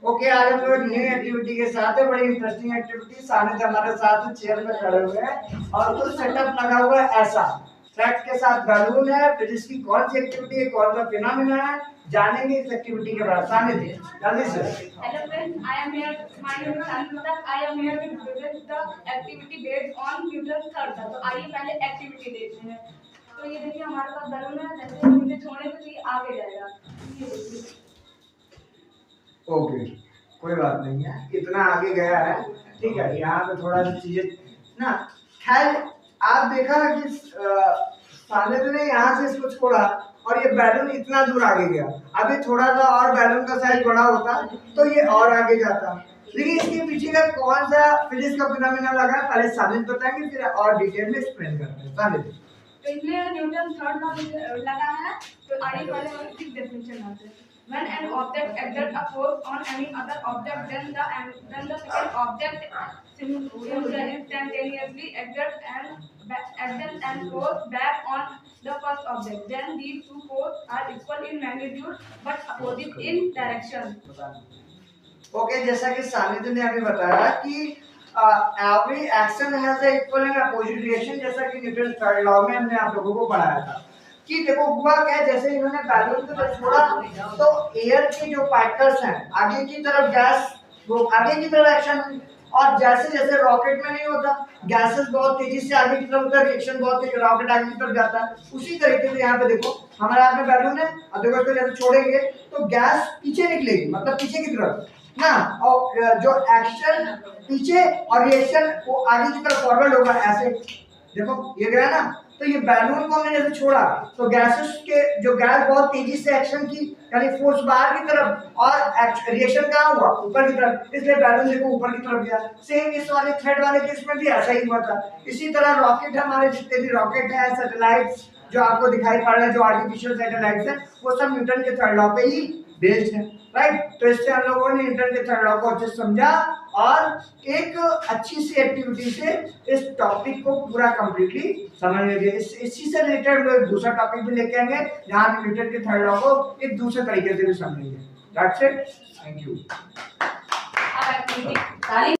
Okay, आज हम लोग न्यू एक्टिविटी के साथ है, बड़ी इंटरेस्टिंग एक्टिविटी। सानिद हमारे साथ चेयर में खड़े हुए हैं और कुछ सेटअप लगा हुआ है ऐसा फ्लैट के साथ बैलून है। फिर इसकी कौन सी एक्टिविटी है, कौन सा फिनोमिना है, जानेंगे इस एक्टिविटी के बाद। सानिद जल्दी से। Hello friends, I am here. My name is Sanjita. I am here to present the activity based on Newton's third law. तो आइए पहले एक्टिविटी देखते हैं। तो ये देखिए हमारे पास बैलून है, जैसे हम इसे छोड़ेंगे तो ये आगे जाएगा। ये देखिए। ओके, कोई बात नहीं है, इतना आगे गया है, ठीक है। यहाँ पे थोड़ा सी चीजें ना, खैर आप देखा कि सानिद ने यहाँ से इसको छोड़ा और ये बैलून इतना दूर आगे गया। अभी थोड़ा सा और बैलून का साइज बड़ा होता तो ये और आगे जाता। लेकिन इसके पीछे का कौन सा फिजिक्स का फिनोमेना लगा, पहले सानिद बताएंगे, फिर और डिटेल में एक्सप्लेन करते हैं। सानिद, तो इसमें न्यूटन थर्ड लॉ लगा है। तो आइए पहले हम इसकी डेफिनेशन लाते हैं। When an object exerts a force on any other object, then the second object simultaneously exerts and force back on the first object. Then these two forces are equal in magnitude but opposite in direction. Okay, जैसा कि सानिद ने अभी बताया कि every action has a equal and opposite reaction, जैसा कि Newton third law में हमने आप लोगों को पढ़ाया था। कि देखो हुआ क्या, जैसे इन्होंने बैलून को जब छोड़ा तो एयर के जो पार्टिकल्स हैं आगे की तरफ गैस, वो आगे की तरफ एक्शन, और जैसे जैसे रॉकेट में नहीं होता, गैसेस बहुत तेजी से आगे की तरफ होता है, रिएक्शन बहुत तेज, रॉकेट आगे की तरफ जाता है। उसी तरीके से यहाँ पे देखो हमारे हाथ में बैलून है और देखो इसको जैसे छोड़ेंगे तो गैस पीछे निकलेगी, मतलब पीछे की तरफ ना, और जो एक्शन पीछे और रिएक्शन वो आगे की तरफ फॉरवर्ड होगा। ऐसे देखो ये गया ना, तो ये बैलून को हमने जैसे छोड़ा तो गैसेस के जो गैस बहुत तेजी से एक्शन की, यानी फोर्स बाहर की तरफ और रिएक्शन कहाँ हुआ, ऊपर की तरफ, इसलिए बैलून देखो ऊपर की तरफ गया। सेम इस वाले थ्रेड वाले केस में भी ऐसा ही हुआ था। इसी तरह रॉकेट, हमारे जितने भी रॉकेट है, सैटेलाइट्स जो आपको दिखाई पड़ रहे हैं, जो आर्टिफिशियल सैटेलाइट्स हैं, वो सब न्यूटन के थर्ड लॉ पे ही बेस्ड है, राइट। तो इससे हम लोगों ने न्यूटन के थर्ड लॉ को अच्छे से समझा और एक अच्छी सी एक्टिविटी से इस टॉपिक को पूरा कंप्लीटली समझ लेंगे। इसी से रिलेटेड हम लोग दूसरा टॉपिक भी लेके आएंगे जहां हम न्यूटन के थर्ड लॉ को एक दूसरे तरीके से भी समझेंगे। That's it, thank you.